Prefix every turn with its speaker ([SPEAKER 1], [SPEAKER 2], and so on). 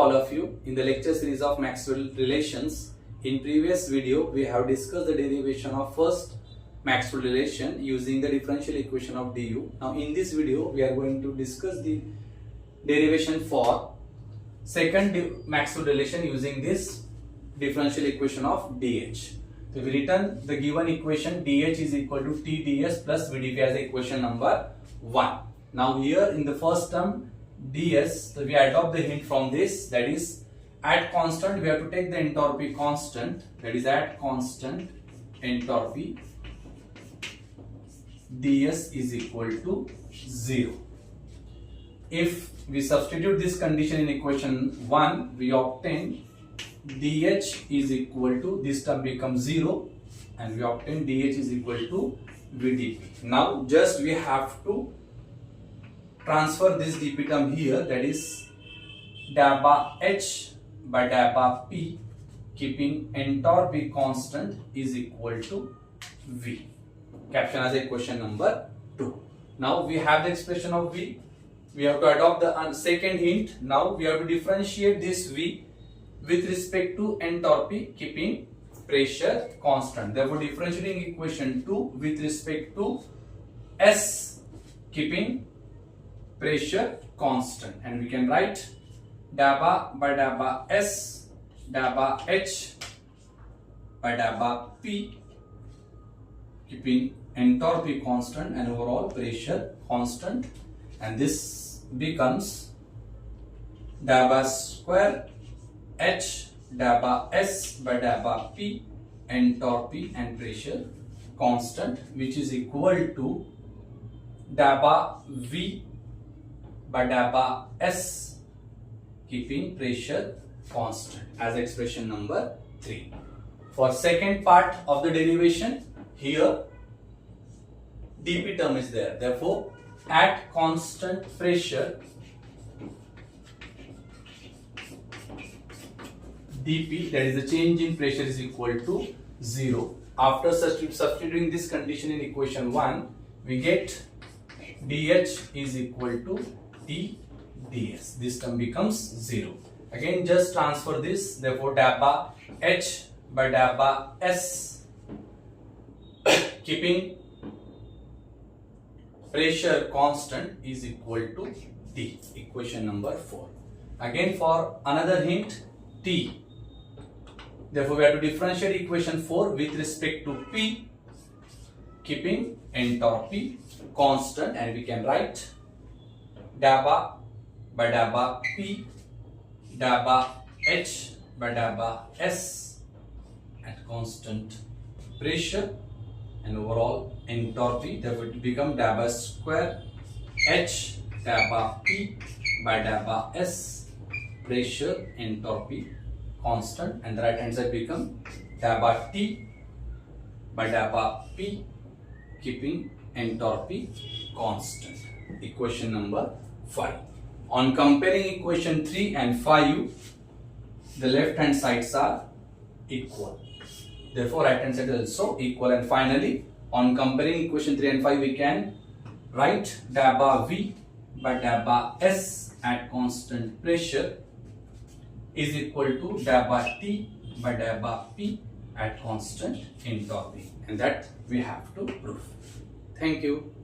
[SPEAKER 1] all of you. In the lecture series of Maxwell relations, in previous video we have discussed the derivation of first Maxwell relation using the differential equation of du. Now in this video we are going to discuss the derivation for second Maxwell relation using this differential equation of dh. So we written the given equation dh is equal to t ds plus vdp as equation number 1. Now here in the first term ds, so we adopt the hint from this, that is at constant we have to take the entropy constant, that is at constant entropy ds is equal to 0. If we substitute this condition in equation 1, we obtain dh is equal to, this term becomes 0 and we obtain dh is equal to vdp. Now just we have to transfer this dp term here, that is dabba h by dabba p, keeping entropy constant is equal to v. Caption as equation number 2. Now we have the expression of v. We have to adopt the second hint. Now we have to differentiate this v with respect to entropy, keeping pressure constant. Therefore differentiating equation 2 with respect to s, keeping pressure constant, and we can write dabba by dabba s dabba h by dabba p, keeping entropy constant and overall pressure constant, and this becomes dabba square h dabba s by dabba p, entropy and pressure constant, which is equal to dabba v by dabba s, keeping pressure constant, as expression number 3. For second part of the derivation, here dp term is there. Therefore at constant pressure dp, that is the change in pressure, is equal to 0. After substituting this condition in equation 1, we get dh is equal to t ds. This term becomes 0. Again just transfer this, therefore dabba h by dabba s, keeping pressure constant is equal to t, equation number 4. Again for another hint t, therefore we have to differentiate equation 4 with respect to p, keeping entropy constant, and we can write dabba by dabba p dabba h by dabba s at constant pressure and overall entropy. Therefore it become dabba square h dabba p by dabba s, pressure entropy constant, and the right hand side become dabba t by dabba p, keeping entropy constant, equation number 5. On comparing equation 3 and 5, the left hand sides are equal, therefore right hand side is also equal, and finally on comparing equation 3 and 5 we can write dabba v by dabba s at constant pressure is equal to dabba t by dabba p at constant entropy, and that we have to prove. Thank you.